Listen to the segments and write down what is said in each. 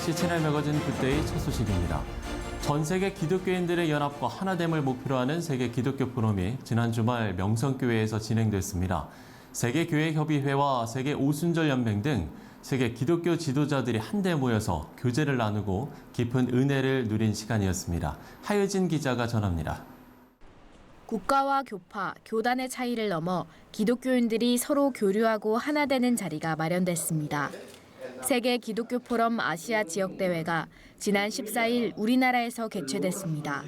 시채널 매거진 굿데이 첫 소식입니다. 전 세계 기독교인들의 연합과 하나됨을 목표로 하는 세계 기독교 포럼이 지난 주말 명성교회에서 진행됐습니다. 세계교회협의회와 세계 오순절 연맹 등 세계 기독교 지도자들이 한데 모여서 교제를 나누고 깊은 은혜를 누린 시간이었습니다. 하유진 기자가 전합니다. 국가와 교파, 교단의 차이를 넘어 기독교인들이 서로 교류하고 하나 되는 자리가 마련됐습니다. 세계 기독교 포럼 아시아 지역 대회가 지난 14일 우리나라에서 개최됐습니다.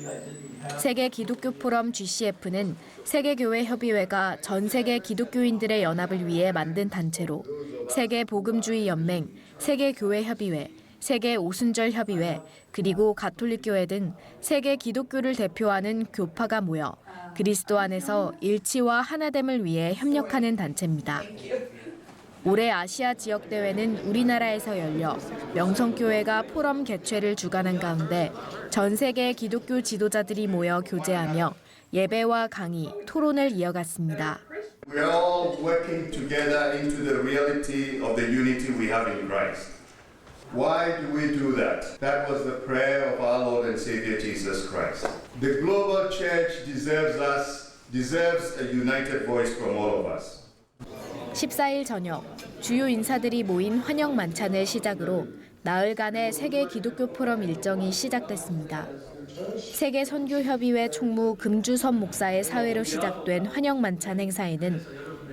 세계 기독교 포럼 GCF는 세계교회협의회가 전 세계 기독교인들의 연합을 위해 만든 단체로 세계 복음주의 연맹, 세계교회협의회, 세계 오순절 협의회, 그리고 가톨릭교회 등 세계 기독교를 대표하는 교파가 모여 그리스도 안에서 일치와 하나됨을 위해 협력하는 단체입니다. 올해 아시아 지역 대회는 우리나라에서 열려 명성교회가 포럼 개최를 주관한 가운데 전 세계 기독교 지도자들이 모여 교제하며 예배와 강의, 토론을 이어갔습니다. We are all working together into the reality of the unity we have in Christ. Why do we do that? That was the prayer of our Lord and Savior Jesus Christ. The global church deserves a united voice from all of us. 14일 저녁, 주요 인사들이 모인 환영 만찬을 시작으로 나흘간의 세계 기독교 포럼 일정이 시작됐습니다. 세계 선교협의회 총무 금주선 목사의 사회로 시작된 환영 만찬 행사에는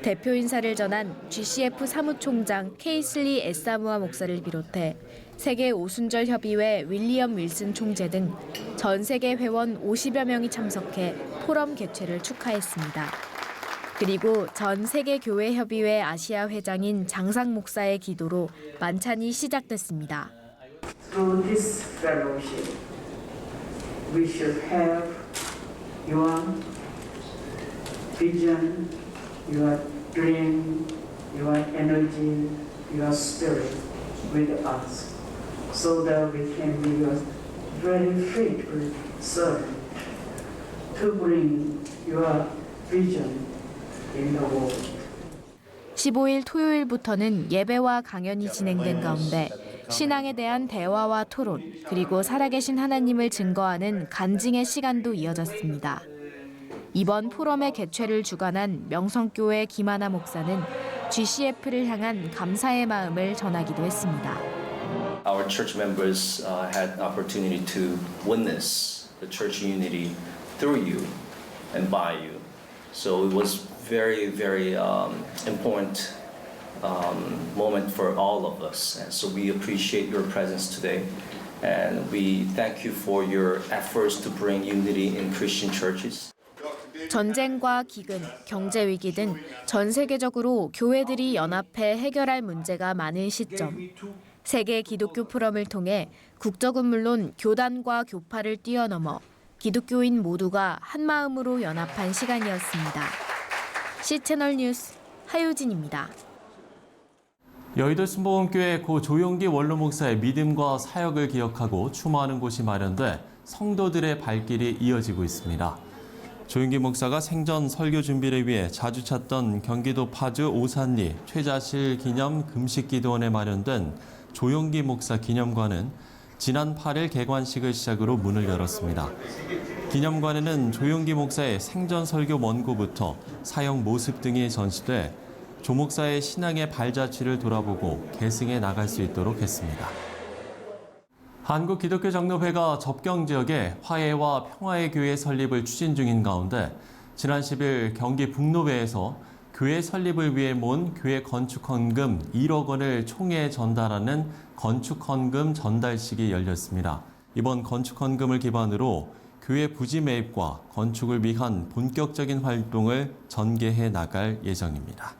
대표 인사를 전한 GCF 사무총장 케이슬리 에사무아 목사를 비롯해 세계 오순절 협의회 윌리엄 윌슨 총재 등 전 세계 회원 50여 명이 참석해 포럼 개최를 축하했습니다. 그리고 전 세계 교회 협의회 아시아 회장인 장상 목사의 기도로 만찬이 시작됐습니다. Through this fellowship, we should have your vision, your dream, your energy, your spirit with us, so that we can be your very faithful servant to bring your vision in the world. 15일 토요일부터는 예배와 강연이 진행된 가운데 신앙에 대한 대화와 토론, 그리고 살아계신 하나님을 증거하는 간증의 시간도 이어졌습니다. 이번 포럼의 개최를 주관한 명성교회 김하나 목사는 GCF를 향한 감사의 마음을 전하기도 했습니다. Our church members had opportunity to witness the church unity through you and by you. So it was very important moment for all of us. And so we appreciate your presence today. And we thank you for your efforts to bring unity in Christian churches. 전쟁과 기근, 경제 위기 등 전 세계적으로 교회들이 연합해 해결할 문제가 많은 시점. 세계 기독교 포럼을 통해 국적은 물론 교단과 교파를 뛰어넘어 기독교인 모두가 한 마음으로 연합한 시간이었습니다. 시채널 뉴스 하유진입니다. 여의도 순복음교회 고 조용기 원로 목사의 믿음과 사역을 기억하고 추모하는 곳이 마련돼 성도들의 발길이 이어지고 있습니다. 조용기 목사가 생전 설교 준비를 위해 자주 찾던 경기도 파주 오산리 최자실 기념 금식기도원에 마련된 조용기 목사 기념관은 지난 8일 개관식을 시작으로 문을 열었습니다. 기념관에는 조용기 목사의 생전 설교 원고부터 사역 모습 등이 전시돼 조 목사의 신앙의 발자취를 돌아보고 계승해 나갈 수 있도록 했습니다. 한국기독교장로회가 접경 지역에 화해와 평화의 교회 설립을 추진 중인 가운데 지난 10일 경기 북로배에서 교회 설립을 위해 모은 교회 건축 헌금 1억 원을 총회에 전달하는 건축 헌금 전달식이 열렸습니다. 이번 건축 헌금을 기반으로 교회 부지 매입과 건축을 위한 본격적인 활동을 전개해 나갈 예정입니다.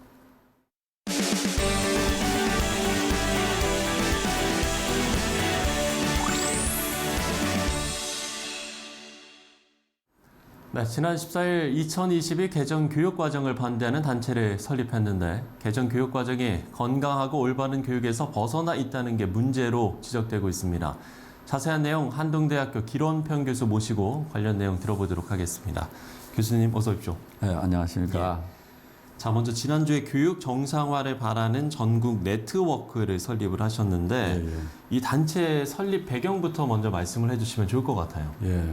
네, 지난 14일 2022 개정교육과정을 반대하는 단체를 설립했는데 개정교육과정이 건강하고 올바른 교육에서 벗어나 있다는 게 문제로 지적되고 있습니다. 자세한 내용 한동대학교 기론평 교수 모시고 관련 내용 들어보도록 하겠습니다. 교수님 어서 오십시오. 네, 안녕하십니까. 예. 자, 먼저 지난주에 교육 정상화를 바라는 전국 네트워크를 설립을 하셨는데 이 단체 설립 배경부터 먼저 말씀을 해주시면 좋을 것 같아요. 예.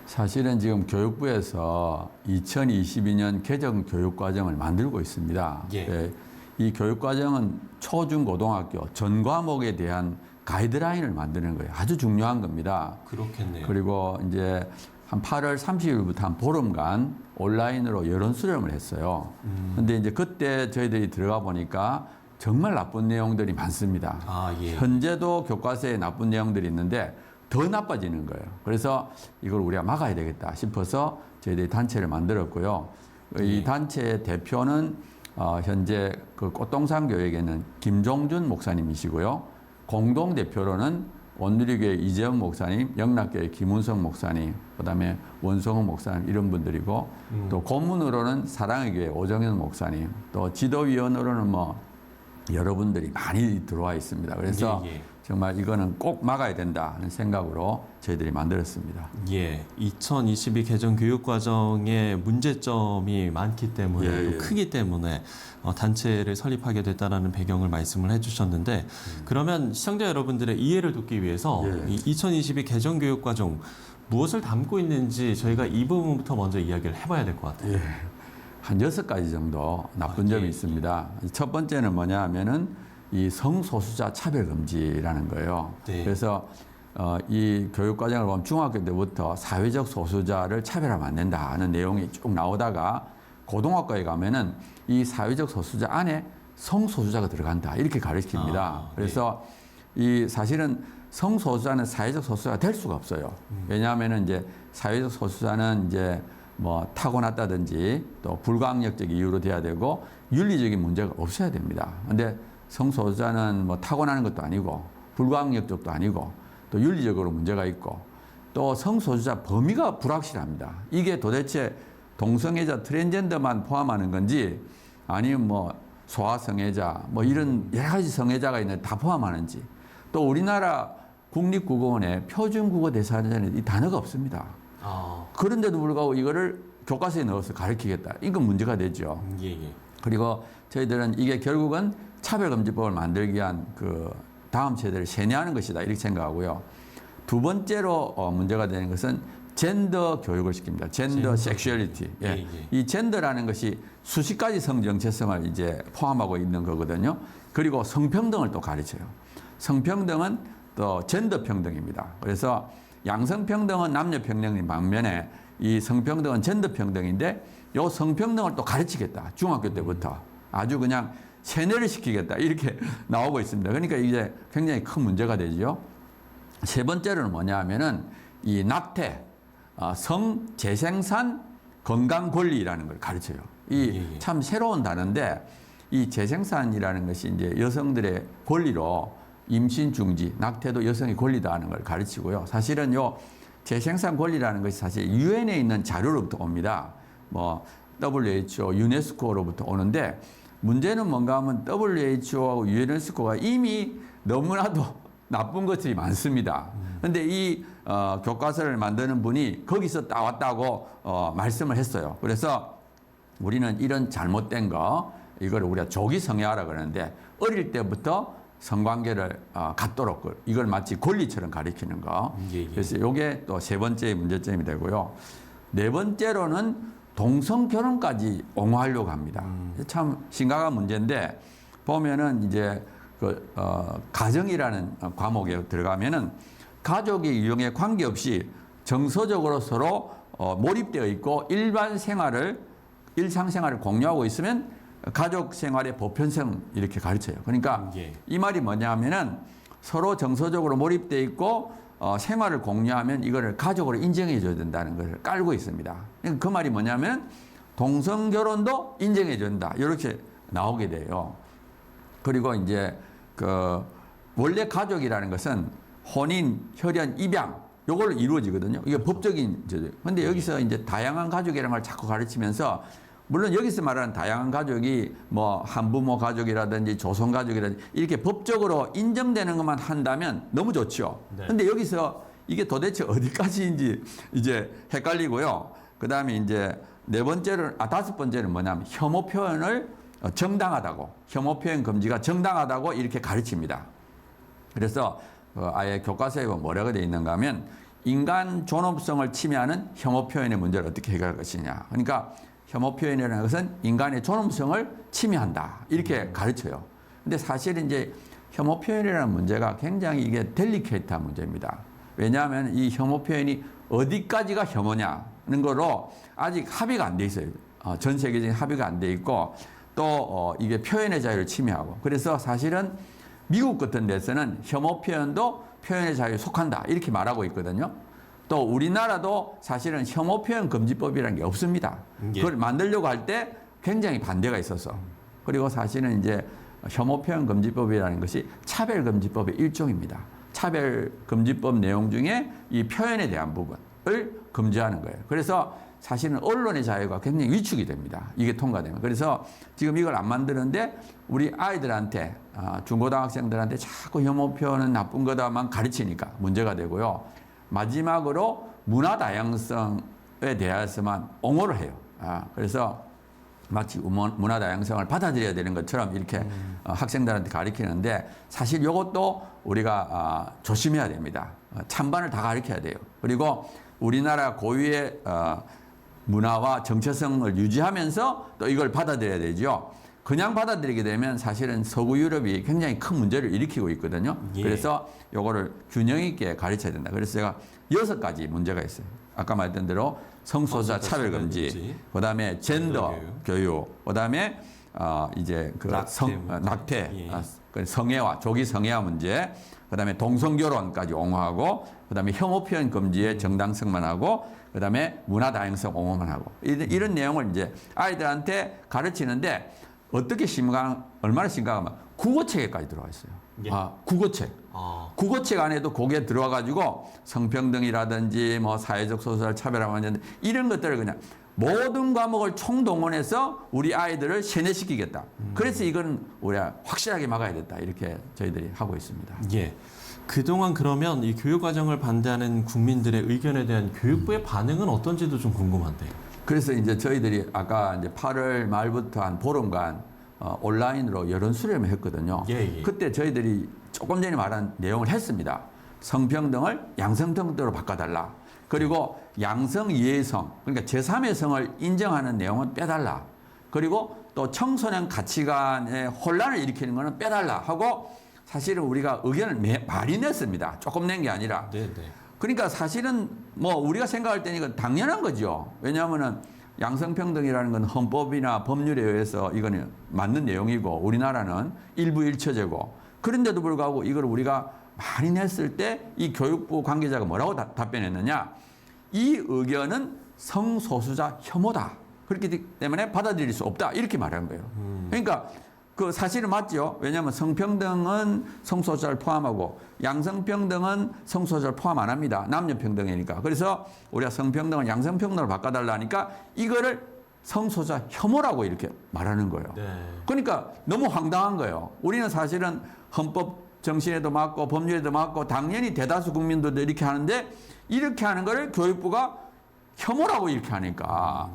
사실은 지금 교육부에서 2022년 개정 교육과정을 만들고 있습니다. 예. 이 교육과정은 초중고등학교 전 과목에 대한 가이드라인을 만드는 거예요. 아주 중요한 겁니다. 그렇겠네요. 그리고 이제 한 8월 30일부터 한 보름간 온라인으로 여론 수렴을 했어요. 근데 이제 그때 저희들이 들어가 보니까 정말 나쁜 내용들이 많습니다. 아, 예. 현재도 교과서에 나쁜 내용들이 있는데 더 나빠지는 거예요. 그래서 이걸 우리가 막아야 되겠다 싶어서 저희들이 단체를 만들었고요. 이 단체의 대표는 현재 그 꽃동산 교육에는 김종준 목사님이시고요. 공동 대표로는 원누리교회 이재영 목사님, 영락교회 김운성 목사님, 그다음에 원성호 목사님 이런 분들이고 또 고문으로는 사랑의 교회 오정현 목사님, 또 지도위원으로는 뭐 여러분들이 많이 들어와 있습니다. 그래서 예. 정말 이거는 꼭 막아야 된다는 생각으로 저희들이 만들었습니다. 예, 2022 개정 교육과정에 문제점이 많기 때문에 예, 예. 또 크기 때문에 단체를 설립하게 됐다라는 배경을 말씀을 해주셨는데 그러면 시청자 여러분들의 이해를 돕기 위해서 예. 이 2022 개정 교육과정 무엇을 담고 있는지 저희가 이 부분부터 먼저 이야기를 해봐야 될 것 같아요. 예. 한 6가지 정도 나쁜 점이 예. 있습니다. 첫 번째는 뭐냐 하면은 이 성소수자 차별금지라는 거예요. 네. 그래서 이 교육과정을 보면 중학교 때부터 사회적 소수자를 차별하면 안 된다 하는 내용이 쭉 나오다가 고등학교에 가면은 이 사회적 소수자 안에 성소수자가 들어간다 이렇게 가르칩니다. 아, 그래서 이 사실은 성소수자는 사회적 소수자가 될 수가 없어요. 왜냐하면은 이제 사회적 소수자는 이제 뭐 타고났다든지 또 불가항력적 이유로 돼야 되고 윤리적인 문제가 없어야 됩니다. 근데 성소수자는 뭐 타고나는 것도 아니고 불가항력적도 아니고 또 윤리적으로 문제가 있고 또 성소수자 범위가 불확실합니다. 이게 도대체 동성애자 트랜스젠더만 포함하는 건지 아니면 뭐 소아성애자 뭐 이런 여러 가지 성애자가 있는데 다 포함하는지 또 우리나라 국립국어원에 표준국어 대사전에 이 단어가 없습니다. 아, 그런데도 불구하고 이거를 교과서에 넣어서 가르치겠다. 이건 문제가 되죠. 예, 예. 그리고 저희들은 이게 결국은 차별금지법을 만들기 위한 그 다음 세대를 세뇌하는 것이다 이렇게 생각하고요. 두 번째로 문제가 되는 것은 젠더 교육을 시킵니다. 젠더 섹슈얼리티. 예. 예, 예. 이 젠더라는 것이 수십 가지 성 정체성을 이제 포함하고 있는 거거든요. 그리고 성평등을 또 가르쳐요. 성평등은 또 젠더 평등입니다. 그래서 양성평등은 남녀평등인 반면에 이 성평등은 젠더 평등인데 이 성평등을 또 가르치겠다. 중학교 때부터. 아주 그냥 세뇌를 시키겠다. 이렇게 나오고 있습니다. 그러니까 이제 굉장히 큰 문제가 되죠. 세 번째로는 뭐냐 하면은 이 낙태, 성재생산 건강 권리라는 걸 가르쳐요. 이 참 새로운 단어인데 이 재생산이라는 것이 이제 여성들의 권리로 임신 중지, 낙태도 여성의 권리다 하는 걸 가르치고요. 사실은 요 재생산 권리라는 것이 사실 유엔에 있는 자료로부터 옵니다. 뭐 WHO, 유네스코로부터 오는데 문제는 뭔가 하면 WHO하고 유네스코가 이미 너무나도 나쁜 것들이 많습니다. 그런데 이 교과서를 만드는 분이 거기서 따왔다고 말씀을 했어요. 그래서 우리는 이런 잘못된 거 이걸 우리가 조기 성애하라 그러는데 어릴 때부터 성관계를 갖도록 이걸 마치 권리처럼 가르치는 거. 예, 예. 그래서 이게 또 세 번째 문제점이 되고요. 네 번째로는 동성 결혼까지 옹호하려고 합니다. 참 심각한 문제인데 보면은 이제 그 가정이라는 과목에 들어가면은 가족의 유형에 관계없이 정서적으로 서로 몰입되어 있고 일상생활을 공유하고 있으면 가족 생활의 보편성 이렇게 가르쳐요. 그러니까 예. 이 말이 뭐냐면은 서로 정서적으로 몰입되어 있고 생활을 공유하면 이거를 가족으로 인정해 줘야 된다는 것을 깔고 있습니다. 그 말이 뭐냐면 동성 결혼도 인정해 준다. 이렇게 나오게 돼요. 그리고 이제 그 원래 가족이라는 것은 혼인, 혈연, 입양 요걸로 이루어지거든요. 이게 법적인 제도. 근데 여기서 이제 다양한 가족이라는 걸 자꾸 가르치면서 물론 여기서 말하는 다양한 가족이 뭐 한부모 가족이라든지 조성 가족이라든지 이렇게 법적으로 인정되는 것만 한다면 너무 좋죠. 네. 근데 여기서 이게 도대체 어디까지인지 이제 헷갈리고요. 그다음에 이제 네 번째는 다섯 번째는 뭐냐면 혐오 표현을 정당하다고, 혐오 표현 금지가 정당하다고 이렇게 가르칩니다. 그래서 아예 교과서에 뭐라고 되어 있는가 하면 인간 존엄성을 침해하는 혐오 표현의 문제를 어떻게 해결할 것이냐. 그러니까 혐오 표현이라는 것은 인간의 존엄성을 침해한다. 이렇게 가르쳐요. 근데 사실 이제 혐오 표현이라는 문제가 굉장히 이게 델리케이트한 문제입니다. 왜냐하면 이 혐오 표현이 어디까지가 혐오냐는 거로 아직 합의가 안 돼 있어요. 전 세계적인 합의가 안 돼 있고 또 이게 표현의 자유를 침해하고, 그래서 사실은 미국 같은 데서는 혐오 표현도 표현의 자유에 속한다 이렇게 말하고 있거든요. 또 우리나라도 사실은 혐오 표현 금지법이라는 게 없습니다. 예. 그걸 만들려고 할 때 굉장히 반대가 있어서, 그리고 사실은 이제 혐오 표현 금지법이라는 것이 차별 금지법의 일종입니다. 차별 금지법 내용 중에 이 표현에 대한 부분을 금지하는 거예요. 그래서 사실은 언론의 자유가 굉장히 위축이 됩니다. 이게 통과되면. 그래서 지금 이걸 안 만드는데 우리 아이들한테, 중고등학생들한테 자꾸 혐오 표현은 나쁜 거다만 가르치니까 문제가 되고요. 마지막으로 문화 다양성에 대해서만 옹호를 해요. 그래서 마치 문화 다양성을 받아들여야 되는 것처럼 이렇게 학생들한테 가르치는데, 사실 이것도 우리가 조심해야 됩니다. 찬반을 다 가르쳐야 돼요. 그리고 우리나라 고유의 문화와 정체성을 유지하면서 또 이걸 받아들여야 되죠. 그냥 받아들이게 되면 사실은 서구 유럽이 굉장히 큰 문제를 일으키고 있거든요. 예. 그래서 요거를 균형 있게 가르쳐야 된다. 그래서 제가 6가지 문제가 있어요. 아까 말했던 대로 성소수자 차별 금지, 그다음에 젠더 교육, 그다음에 이제 그 낙태, 성애화, 조기 성애화 문제, 그다음에 동성결혼까지 옹호하고, 그다음에 혐오 표현 금지의 정당성만 하고, 그다음에 문화 다양성 옹호만 하고, 이런 내용을 이제 아이들한테 가르치는데 어떻게 얼마나 심각하면 국어책에까지 들어와 있어요. 예. 국어책. 국어책 안에도 거기에 들어와 가지고 성평등이라든지 뭐 사회적 소수자를 차별하는 이런 것들을 그냥 모든 과목을 총동원해서 우리 아이들을 세뇌시키겠다. 그래서 이건 우리가 확실하게 막아야 됐다. 이렇게 저희들이 하고 있습니다. 예. 그동안 그러면 이 교육 과정을 반대하는 국민들의 의견에 대한 교육부의 반응은 어떤지도 좀 궁금한데요. 그래서 이제 저희들이 아까 이제 8월 말부터 한 보름간 온라인으로 여론 수렴을 했거든요. 예. 그때 저희들이 조금 전에 말한 내용을 했습니다. 성평등을 양성평등으로 바꿔달라. 그리고 양성 이해성, 그러니까 제3의 성을 인정하는 내용은 빼달라. 그리고 또 청소년 가치관의 혼란을 일으키는 것은 빼달라 하고, 사실은 우리가 의견을 많이 냈습니다. 조금 낸 게 아니라. 네. 그러니까 사실은 뭐 우리가 생각할 때는 이건 당연한 거죠. 왜냐하면은 양성평등이라는 건 헌법이나 법률에 의해서 이거는 맞는 내용이고, 우리나라는 일부 일처제고, 그런데도 불구하고 이걸 우리가 많이 냈을 때 이 교육부 관계자가 뭐라고 답변했느냐. 이 의견은 성소수자 혐오다. 그렇기 때문에 받아들일 수 없다. 이렇게 말한 거예요. 그러니까 그 사실은 맞죠. 왜냐하면 성평등은 성소수자를 포함하고 양성평등은 성소수자를 포함 안 합니다. 남녀평등이니까. 그래서 우리가 성평등을 양성평등으로 바꿔달라니까 이거를 성소수자 혐오라고 이렇게 말하는 거예요. 네. 그러니까 너무 황당한 거예요. 우리는 사실은 헌법 정신에도 맞고 법률에도 맞고 당연히 대다수 국민들도 이렇게 하는데, 이렇게 하는 거를 교육부가 혐오라고 이렇게 하니까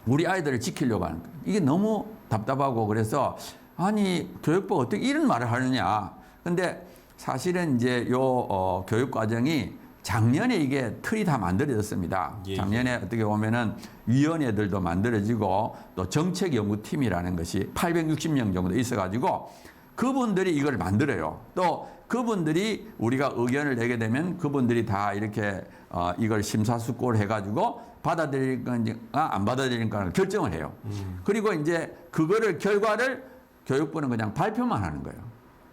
우리 아이들을 지키려고 하는 거예요. 이게 너무 답답하고, 그래서 아니 교육부가 어떻게 이런 말을 하느냐. 근데 사실은 이제 요 교육 과정이 작년에 이게 틀이 다 만들어졌습니다. 예. 작년에 어떻게 보면은 위원회들도 만들어지고 또 정책연구팀이라는 것이 860명 정도 있어가지고 그분들이 이걸 만들어요. 또 그분들이 우리가 의견을 내게 되면 그분들이 다 이렇게 이걸 심사숙고를 해가지고 받아들일 건지 안 받아들일 건지 결정을 해요. 그리고 이제 그거를 결과를 교육부는 그냥 발표만 하는 거예요.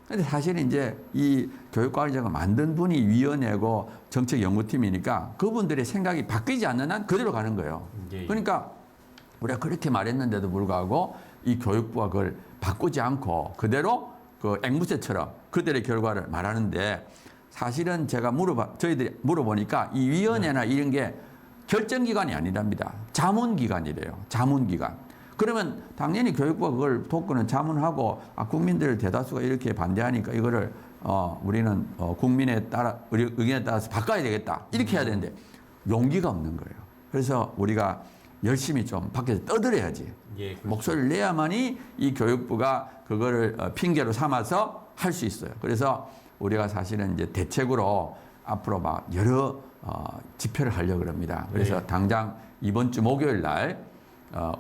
근데 사실 이제 이 교육과정을 만든 분이 위원회고 정책연구팀이니까 그분들의 생각이 바뀌지 않는 한 그대로 가는 거예요. 예. 그러니까 우리가 그렇게 말했는데도 불구하고 이 교육부가 그걸 바꾸지 않고 그대로 그 앵무새처럼 그들의 결과를 말하는데, 사실은 제가 저희들이 물어보니까 이 위원회나 이런 게 결정기관이 아니랍니다. 자문기관이래요. 자문기관. 그러면 당연히 교육부가 그걸 돕고는 자문하고, 국민들 대다수가 이렇게 반대하니까 이거를 우리는 국민에 따라 우리 의견에 따라서 바꿔야 되겠다. 이렇게 해야 되는데 용기가 없는 거예요. 그래서 우리가 열심히 좀 밖에서 떠들어야지. 예, 그렇죠. 목소리를 내야만이 이 교육부가 그거를 핑계로 삼아서 할 수 있어요. 그래서 우리가 사실은 이제 대책으로 앞으로 막 여러 집회를 하려고 합니다. 그래서 네. 당장 이번 주 목요일 날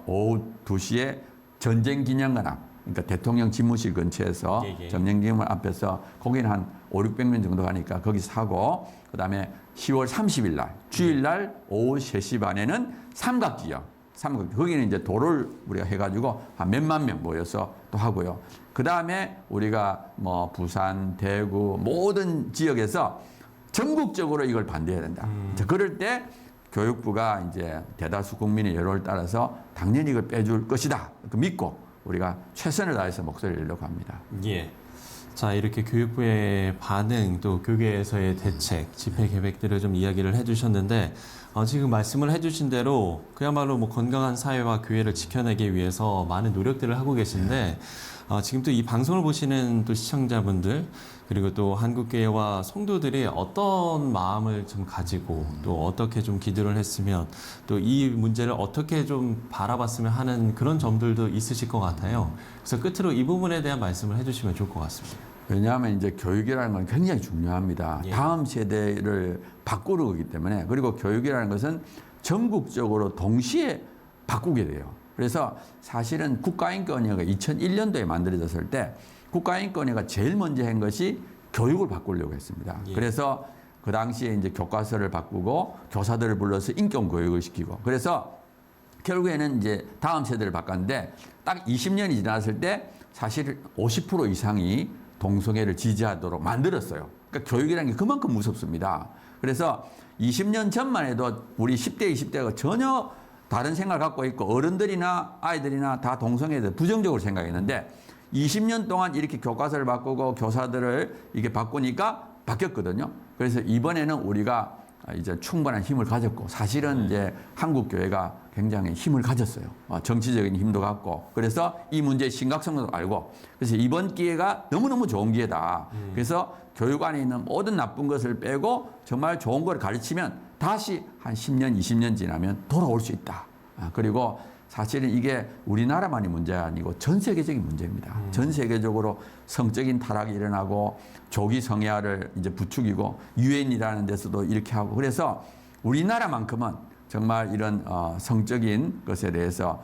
오후 2시에 전쟁기념관 앞, 그러니까 대통령 집무실 근처에서 예, 예. 전쟁기념관 앞에서 거기는 한 500~600명 정도 가니까 거기서 하고, 그다음에 10월 30일 날 주일 날 오후 3시 반에는 삼각지역, 거기는 이제 도를 우리가 해가지고 한 몇만 명 모여서 또 하고요. 그 다음에 우리가 뭐 부산, 대구 모든 지역에서 전국적으로 이걸 반대해야 된다. 이제 그럴 때 교육부가 이제 대다수 국민의 여론을 따라서 당연히 이걸 빼줄 것이다. 그 믿고 우리가 최선을 다해서 목소리를 내려고 합니다. 예. 자, 이렇게 교육부의 반응, 또 교계에서의 대책, 집회 계획들을 좀 이야기를 해주셨는데, 지금 말씀을 해주신 대로 그야말로 뭐 건강한 사회와 교회를 지켜내기 위해서 많은 노력들을 하고 계신데, 지금 또 이 방송을 보시는 또 시청자분들, 그리고 또 한국교회와 성도들이 어떤 마음을 좀 가지고 또 어떻게 좀 기도를 했으면 또 이 문제를 어떻게 좀 바라봤으면 하는 그런 점들도 있으실 것 같아요. 그래서 끝으로 이 부분에 대한 말씀을 해주시면 좋을 것 같습니다. 왜냐하면 이제 교육이라는 건 굉장히 중요합니다. 예. 다음 세대를 바꾸는 거기 때문에, 그리고 교육이라는 것은 전국적으로 동시에 바꾸게 돼요. 그래서 사실은 국가인권위가 2001년도에 만들어졌을 때 국가인권위가 제일 먼저 한 것이 교육을 바꾸려고 했습니다. 예. 그래서 그 당시에 이제 교과서를 바꾸고 교사들을 불러서 인권 교육을 시키고, 그래서 결국에는 이제 다음 세대를 바꿨는데 딱 20년이 지났을 때 사실 50% 이상이 동성애를 지지하도록 만들었어요. 그러니까 교육이라는 게 그만큼 무섭습니다. 그래서 20년 전만 해도 우리 10대, 20대가 전혀 다른 생각을 갖고 있고 어른들이나 아이들이나 다 동성애에 대해 부정적으로 생각했는데 20년 동안 이렇게 교과서를 바꾸고 교사들을 이게 바꾸니까 바뀌었거든요. 그래서 이번에는 우리가 이제 충분한 힘을 가졌고, 사실은 이제 한국 교회가 굉장히 힘을 가졌어요. 정치적인 힘도 갖고, 그래서 이 문제의 심각성도 알고, 그래서 이번 기회가 너무너무 좋은 기회다. 그래서 교육 안에 있는 모든 나쁜 것을 빼고 정말 좋은 걸 가르치면 다시 한 10년, 20년 지나면 돌아올 수 있다. 그리고 사실은 이게 우리나라만의 문제가 아니고 전 세계적인 문제입니다. 전 세계적으로 성적인 타락이 일어나고 조기 성애화를 이제 부추기고 유엔이라는 데서도 이렇게 하고, 그래서 우리나라만큼은 정말 이런 성적인 것에 대해서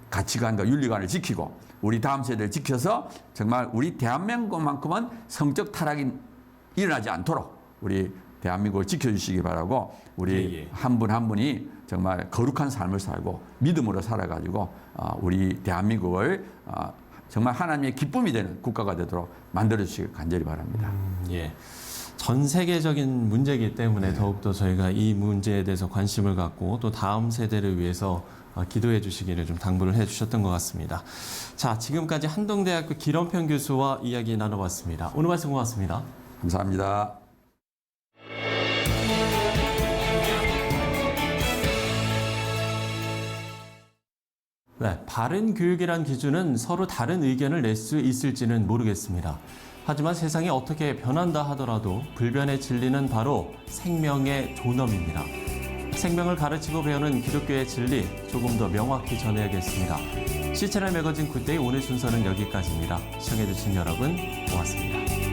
가치관과 윤리관을 지키고 우리 다음 세대를 지켜서 정말 우리 대한민국만큼은 성적 타락이 일어나지 않도록 우리 대한민국을 지켜주시기 바라고, 우리 한 분 한 분이 정말 거룩한 삶을 살고 믿음으로 살아가지고 우리 대한민국을 정말 하나님의 기쁨이 되는 국가가 되도록 만들어주시길 간절히 바랍니다. 예. 전 세계적인 문제이기 때문에 더욱더 저희가 이 문제에 대해서 관심을 갖고 또 다음 세대를 위해서 기도해 주시기를 좀 당부를 해 주셨던 것 같습니다. 자, 지금까지 한동대학교 기런평 교수와 이야기 나눠봤습니다. 오늘 말씀 고맙습니다. 감사합니다. 네, 바른 교육이란 기준은 서로 다른 의견을 낼 수 있을지는 모르겠습니다. 하지만 세상이 어떻게 변한다 하더라도 불변의 진리는 바로 생명의 존엄입니다. 생명을 가르치고 배우는 기독교의 진리 조금 더 명확히 전해야겠습니다. 시채널 매거진 굿데이 오늘 순서는 여기까지입니다. 시청해주신 여러분 고맙습니다.